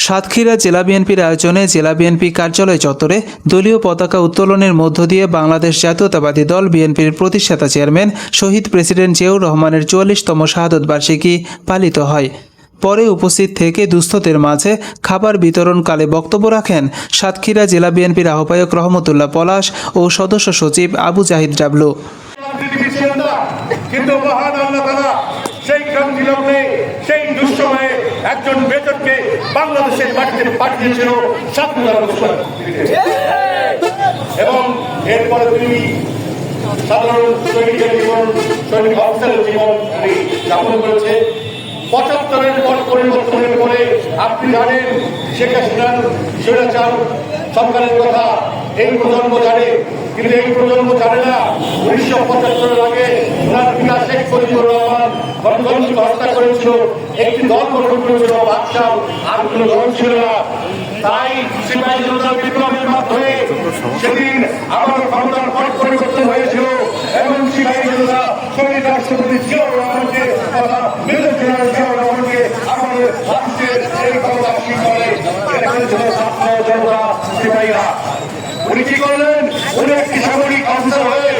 সাতক্ষীরা জেলা বিএনপির আয়োজনে জেলা বিএনপি কার্যালয় চত্বরে দলীয় পতাকা উত্তোলনের মধ্য দিয়ে বাংলাদেশ জাতীয়তাবাদী দল বিএনপির প্রতিষ্ঠাতা চেয়ারম্যান শহীদ প্রেসিডেন্ট জিয়াউর রহমানের ৪৪তম শাহাদত বার্ষিকী পালিত হয়। পরে উপস্থিত থেকে দুস্থদের মাঝে খাবার বিতরণকালে বক্তব্য রাখেন সাতক্ষীরা জেলা বিএনপির আহ্বায়ক রহমতুল্লাহ পলাশ ও সদস্য সচিব আবু জাহিদ ডাবলু। কিন্তু মহান আল্লাহ তাআলা সেই ক্রান্তি লগ্নে সেই দুঃসময়ে একজন বেতনকে বাংলাদেশের মাটিতে পাঠিয়েছিল স্বাধীনতার ঘোষণা এবং এরপরে তিনি সাধারণ সৈনিকের জীবন সৈনিক অফিসারের জীবন যাপন করেছে। ৭৫-এর পর পরিবর্তনের পরে আপনি জানেন শেখ হাসিনার স্বৈরাচার সরকারের কথা এই প্রজন্ম জানে, কিন্তু এই প্রজন্ম জানে না ১৯৭৫-এর আগে ওনার পিতা শেখ মুজিবুর রহমান গণতন্ত্রকে হত্যা করেছিল, একটি দল গঠন করেছিল বাদশাহ, আর কোনো দল ছিল না। তাই সিপাহী জনতার বিপ্লবের মাধ্যমে সেদিন আবার ক্ষমতার পট পরিবর্তন হয়েছিল এবং সিপাহী জনতা শহীদ রাষ্ট্রপতি জিয়াউর রহমানকে তথা মেজর জেনারেল জিয়াউর রহমানকে আমাদের রাষ্ট্রের এই ক্ষমতা শিখরে ছাত্র জনতা সিপাহীরা। উনি কি করলেন? উনি একটি সামরিক অফিসার হয়ে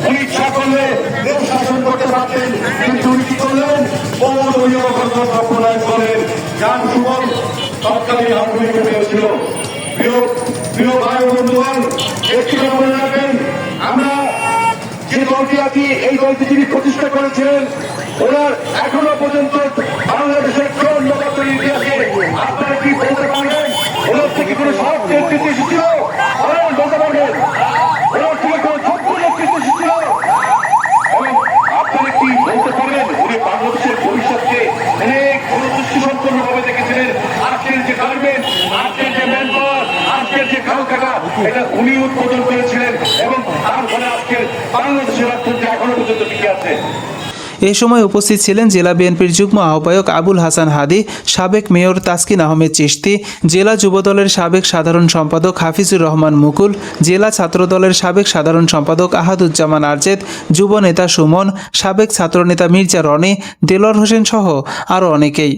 উনি ইচ্ছা করলে দেশ শাসন করতে পারতেন, কিন্তু উনি কি করলেন? বহুদলীয় গণতন্ত্র প্রণয়ন করেন, যার সুফল তৎকালীন আওয়ামী লীগে পেয়েছিল। প্রিয় ভাই বন্ধুগণ, একটি কথা মনে রাখবেন, আমরা যে দলটি আছি এই দলটি যিনি প্রতিষ্ঠা করেছিলেন ওনার এখনো পর্যন্ত বাংলাদেশের ৫৪ বছরের ইতিহাসে আপনারা কি বলতে পারবেন ওনার থেকে কোনো সব নেতৃত্ব এসেছিল? বলতে পারবেন ওনার থেকে কোনো যোগ্য নেতৃত্ব এসেছিল? এবং আপনারা কি বলতে পারবেন উনি বাংলাদেশের ভবিষ্যৎকে অনেক দূরদৃষ্টি সম্পন্ন ভাবে দেখেছিলেন? আজকের যে গার্মেন্ট, আজকের যে ম্যান পাওয়ার, আজকের যে কালকাটা, এটা উনি উদ্বোধন করেছিলেন এবং তার ফলে আজকের বাংলাদেশের অর্থনীতি এখনো পর্যন্ত টিকে আছে। এ সময় উপস্থিত ছিলেন জেলা বিএনপির যুগ্ম আহ্বায়ক আবুল হাসান হাদি, সাবেক মেয়র তাসকিন আহমেদ চিশতি, জেলা যুবদলের সাবেক সাধারণ সম্পাদক হাফিজুর রহমান মুকুল, জেলা ছাত্রদলের সাবেক সাধারণ সম্পাদক আহাদুজ্জামান আরজেদ, যুব নেতা সুমন, সাবেক ছাত্রনেতা মির্জা রনি, দেলোয়ার হোসেন সহ আরও অনেকেই।